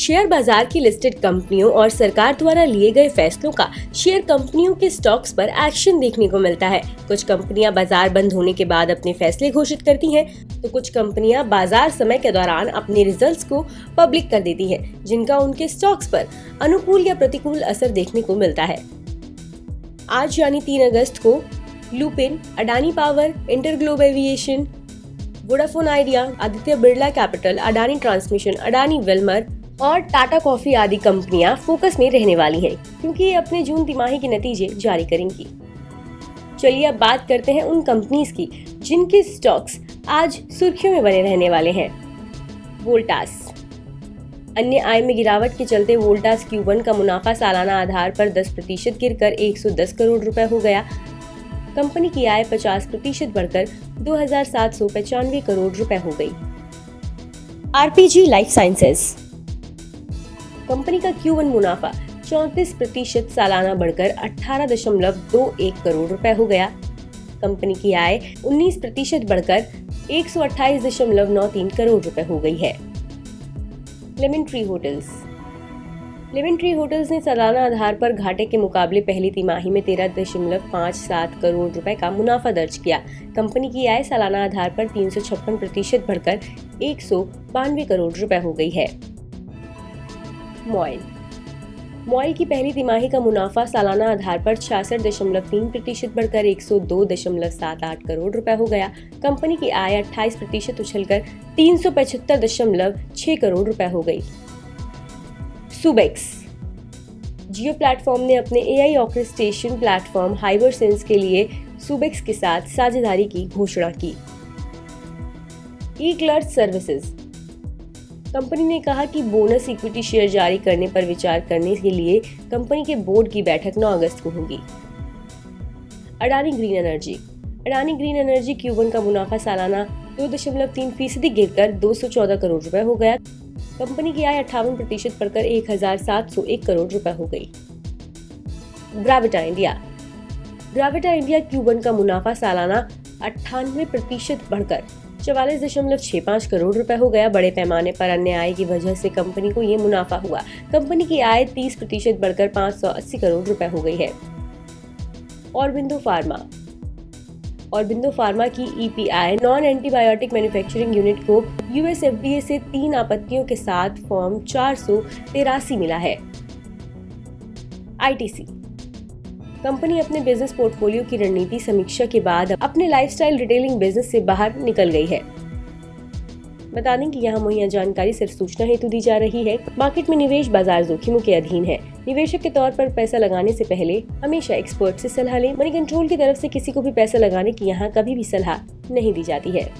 Share बाजार की listed कंपनियों और सरकार द्वारा लिए गए फैसलों का शेयर कंपनियों के स्टॉक्स पर एक्शन देखने को मिलता है। कुछ कंपनियां बाजार बंद होने के बाद अपने फैसले घोषित करती हैं, तो कुछ कंपनियां बाजार समय के दौरान अपने रिजल्ट्स को पब्लिक कर देती हैं, जिनका उनके स्टॉक्स पर अनुकूल या प्रतिकूल असर देखने को मिलता है। आज यानी 3 अगस्त को Lupin, Adani power, InterGlobe aviation, Vodafone Idea, Aditya Birla capital, Adani transmission, Adani Wilmar और टाटा कॉफी आदि कंपनियां फोकस में रहने वाली हैं, क्योंकि ये अपने जून तिमाही के नतीजे जारी करेंगी। चलिए अब बात करते हैं उन कंपनीज की जिनके स्टॉक्स आज सुर्खियों में बने रहने वाले हैं। वोल्टास। अन्य आय में गिरावट के चलते वोल्टास Q1 का मुनाफा सालाना आधार पर 10% गिरकर 110 करोड़ रुपए हो गया। कंपनी की आय 50% बढ़कर 2,795 करोड़ रुपए हो गई। RPG life sciences. कंपनी का Q1 मुनाफा 34% सालाना बढ़कर 18.21 करोड़ रुपए हो गया। कंपनी की आय 19% बढ़कर 128.93 करोड़ रुपए हो गई है। Lemon tree hotels. Lemon tree hotels ने सालाना आधार पर घाटे के मुकाबले पहली तिमाही में 13.57 करोड़ रुपए का मुनाफा दर्ज किया। कंपनी की आय सालाना आधार पर 356% बढ़कर 192 करोड़ रुपए हो गई है। मॉयल की पहली तिमाही का मुनाफा सालाना आधार पर 66.3% बढ़कर 102.78 करोड़ रुपए हो गया। कंपनी की आय 28% उछलकर 375.6 करोड़ रुपए हो गई। सुबेक्स। जियो प्लेटफॉर्म ने अपने AI ऑर्केस्ट्रेशन प्लेटफॉर्म हाइवरसेंस के लिए सुबेक्स के साथ साझेदारी की घोषणा की। ई-क्लर्क सर्विसेज। कंपनी ने कहा कि बोनस इक्विटी शेयर जारी करने पर विचार करने के लिए कंपनी के बोर्ड की बैठक 9 अगस्त को होगी। Adani green energy. Adani green energy Q1 का मुनाफा सालाना 2.3% गिरकर 214 करोड़ रुपए हो गया। कंपनी की आय 58% बढ़कर 1,701 करोड़ रुपए हो गई। ग्रेविटा इंडिया। ग्रेविटा इंडिया Q1 का मुनाफा सालाना 98% बढ़कर 44.65 करोड़ रुपए हो गया। बड़े पैमाने पर अन्य आय की वजह से कंपनी को ये मुनाफा हुआ। कंपनी की आय 30% बढ़कर 580 करोड़ रुपए हो गई है। ऑरबिंदो फार्मा। ऑरबिंदो फार्मा की EPI non antibiotic manufacturing unit को US FDA से 3 आपत्तियों के साथ फॉर्म 483 मिला है। ITC। कंपनी अपने बिजनेस पोर्टफोलियो की रणनीति समीक्षा के बाद अपने लाइफस्टाइल रिटेलिंग बिजनेस से बाहर निकल गई है। बता दें कि यहाँ मुहैया जानकारी सिर्फ सूचना हेतु दी जा रही है। मार्केट में निवेश बाजार जोखिमों के अधीन है। निवेशक के तौर पर पैसा लगाने से पहले हमेशा एक्सपर्ट से सलाह लें। मनी कंट्रोल की तरफ से किसी को भी पैसा लगाने की यहाँ कभी भी सलाह नहीं दी जाती है।